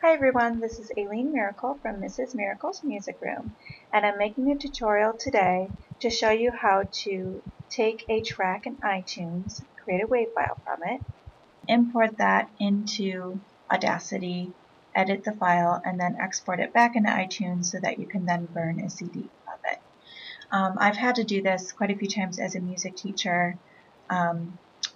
Hi everyone, this is Aileen Miracle from Mrs. Miracle's Music Room, and I'm making a tutorial today to show you how to take a track in iTunes, create a WAV file from it, import that into Audacity, edit the file, and then export it back into iTunes so that you can then burn a CD of it. I've had to do this quite a few times as a music teacher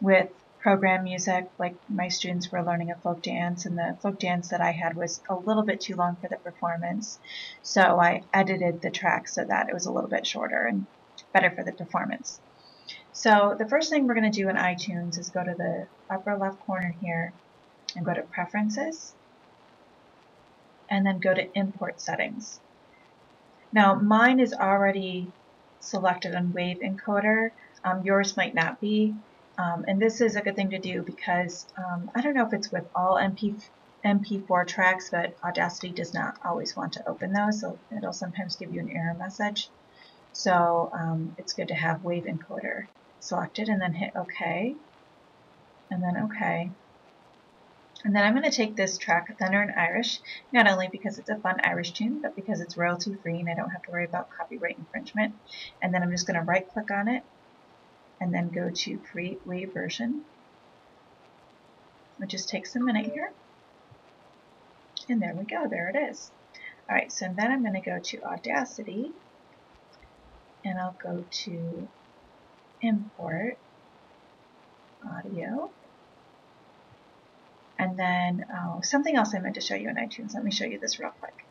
with program music, like my students were learning a folk dance, and the folk dance that I had was a little bit too long for the performance, so I edited the track so that it was a little bit shorter and better for the performance. So the first thing we're going to do in iTunes is go to the upper left corner here and go to Preferences, and then go to Import Settings. Now mine is already selected on WAV encoder. Yours might not be. And this is a good thing to do because I don't know if it's with all MP4 tracks, but Audacity does not always want to open those, so it'll sometimes give you an error message. So it's good to have WAV encoder selected and then hit OK, and then OK. And then I'm going to take this track, Thunder and Irish, not only because it's a fun Irish tune, but because it's royalty free and I don't have to worry about copyright infringement. And then I'm just going to right click on it and then go to Create WAV Version. It just takes a minute here. And there we go, there it is. Alright, so then I'm going to go to Audacity and I'll go to Import Audio. And then something else I meant to show you in iTunes. Let me show you this real quick.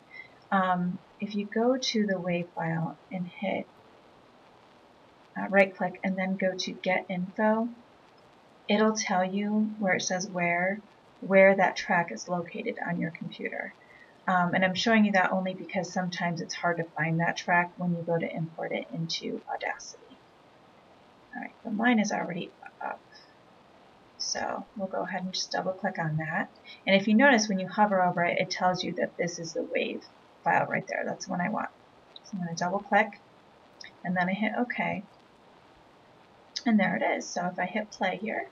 If you go to the WAV file and hit right click and then go to Get Info, it'll tell you where it says where that track is located on your computer. And I'm showing you that only because sometimes it's hard to find that track when you go to import it into Audacity. Alright, but mine is already up. So we'll go ahead and just double click on that. And if you notice when you hover over it, it tells you that this is the WAV file right there. That's the one I want. So I'm going to double click and then I hit OK. And there it is. So if I hit play here,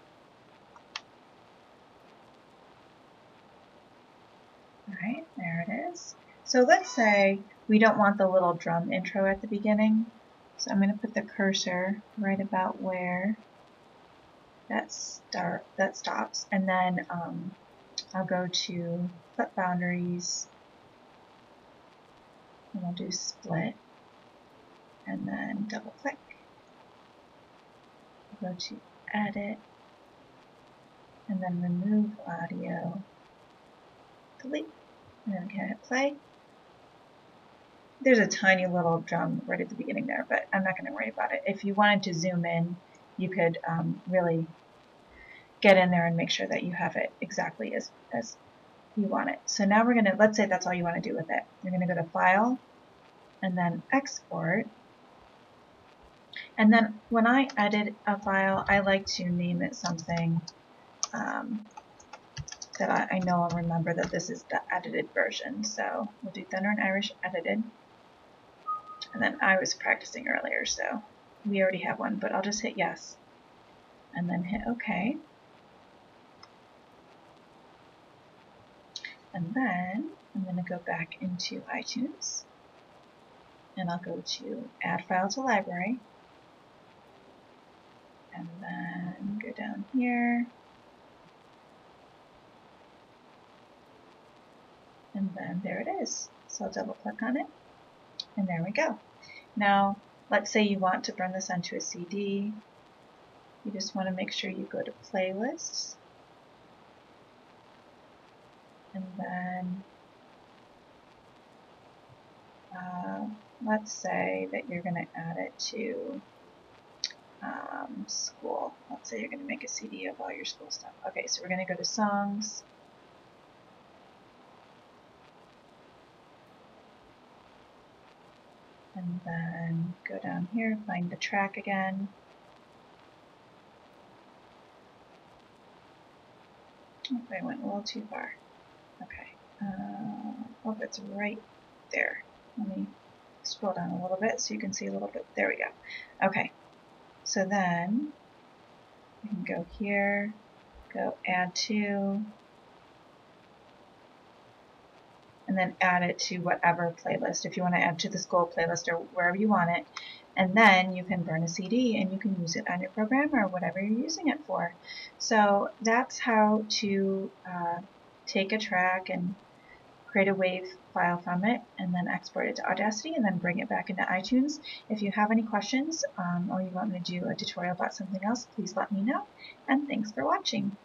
alright, there it is. So let's say we don't want the little drum intro at the beginning. So I'm going to put the cursor right about where that stops, and then I'll go to Clip Boundaries, and I'll do Split, and then double click. I'll go to Edit, and then Remove Audio, Delete, and then can I hit play? There's a tiny little drum right at the beginning there, but I'm not going to worry about it. If you wanted to zoom in, you could really get in there and make sure that you have it exactly as you want it. So now we're going to, let's say that's all you want to do with it. You're going to go to File, and then Export. And then when I edit a file, I like to name it something that I know I'll remember that this is the edited version. So we'll do Thunder and Irish edited. And then I was practicing earlier, so we already have one, but I'll just hit yes. And then hit OK. And then I'm going to go back into iTunes. And I'll go to Add File to Library. And then go down here. And then there it is. So I'll double click on it. And there we go. Now, let's say you want to burn this onto a CD. You just want to make sure you go to Playlists. And then let's say that you're going to add it to school. Let's say you're going to make a CD of all your school stuff. Okay, so we're going to go to Songs. And then go down here, find the track again. Oh, I went a little too far. Okay. Oh, it's right there. Let me scroll down a little bit so you can see a little bit. There we go. Okay. So then you can go here, go Add To, and then add it to whatever playlist. If you want to add to the school playlist or wherever you want it, and then you can burn a CD and you can use it on your program or whatever you're using it for. So that's how to take a track and create a WAV file from it, and then export it to Audacity, and then bring it back into iTunes. If you have any questions or you want me to do a tutorial about something else, please let me know, and thanks for watching.